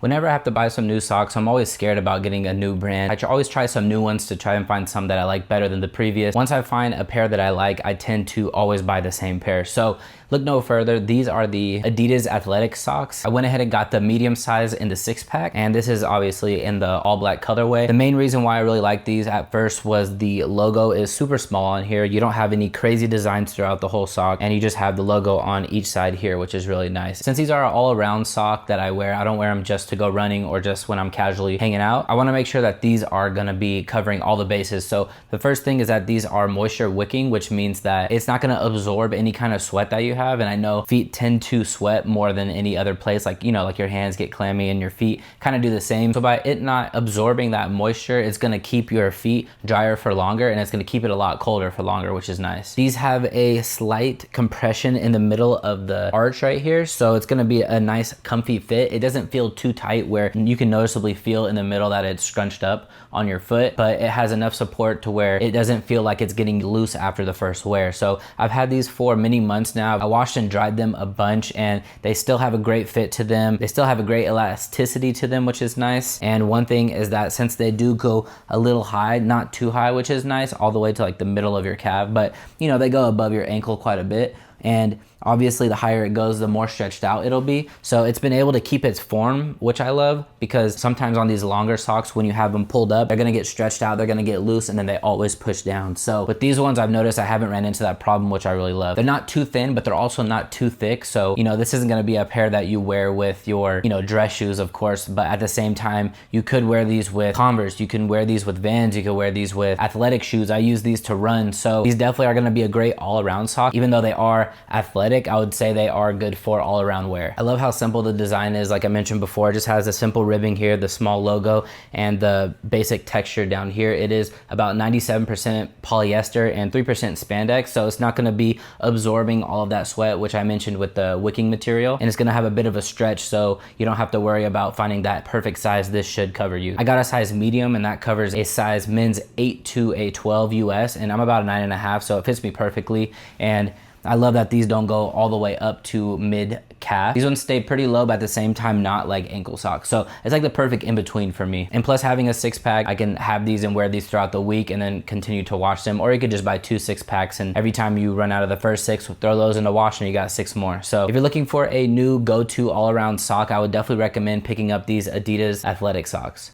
Whenever I have to buy some new socks, I'm always scared about getting a new brand. I always try some new ones to try and find some that I like better than the previous. Once I find a pair that I like, I tend to always buy the same pair. So look no further, these are the Adidas athletic socks. I went ahead and got the medium size in the 6-pack, and this is obviously in the all black colorway. The main reason why I really like these at first was the logo is super small on here. You don't have any crazy designs throughout the whole sock, and you just have the logo on each side here, which is really nice. Since these are an all-around sock that I wear, I don't wear them just to go running or just when I'm casually hanging out. I wanna make sure that these are gonna be covering all the bases. So the first thing is that these are moisture wicking, which means that it's not gonna absorb any kind of sweat that you have. And I know feet tend to sweat more than any other place. Like, you know, like your hands get clammy and your feet kind of do the same. So by it not absorbing that moisture, it's gonna keep your feet drier for longer, and it's gonna keep it a lot colder for longer, which is nice. These have a slight compression in the middle of the arch right here. So it's gonna be a nice comfy fit. It doesn't feel too tight where you can noticeably feel in the middle that it's scrunched up on your foot, but it has enough support to where it doesn't feel like it's getting loose after the first wear. So I've had these for many months now. I washed and dried them a bunch, and they still have a great fit to them. They still have a great elasticity to them, which is nice. And one thing is that since they do go a little high, not too high, which is nice, all the way to like the middle of your calf, but you know, they go above your ankle quite a bit. And obviously the higher it goes, the more stretched out it'll be. So it's been able to keep its form, which I love, because sometimes on these longer socks, when you have them pulled up, they're gonna get stretched out, they're gonna get loose, and then they always push down. So with these ones, I've noticed I haven't ran into that problem, which I really love. They're not too thin, but they're also not too thick. So, you know, this isn't gonna be a pair that you wear with your, you know, dress shoes, of course, but at the same time, you could wear these with Converse, you can wear these with Vans, you could wear these with athletic shoes. I use these to run. So these definitely are gonna be a great all-around sock. Even though they are athletic, I would say they are good for all around wear. I love how simple the design is. Like I mentioned before, it just has a simple ribbing here, the small logo, and the basic texture down here. It is about 97% polyester and 3% spandex, so it's not gonna be absorbing all of that sweat, which I mentioned with the wicking material, and it's gonna have a bit of a stretch, so you don't have to worry about finding that perfect size. This should cover you. I got a size medium, and that covers a size men's 8 to a 12 US, and I'm about a 9.5, so it fits me perfectly. And I love that these don't go all the way up to mid calf. These ones stay pretty low, but at the same time, not like ankle socks. So it's like the perfect in between for me. And plus having a 6-pack, I can have these and wear these throughout the week and then continue to wash them. Or you could just buy 2 6-packs, and every time you run out of the first 6, throw those in the wash and you got 6 more. So if you're looking for a new go-to all-around sock, I would definitely recommend picking up these Adidas athletic socks.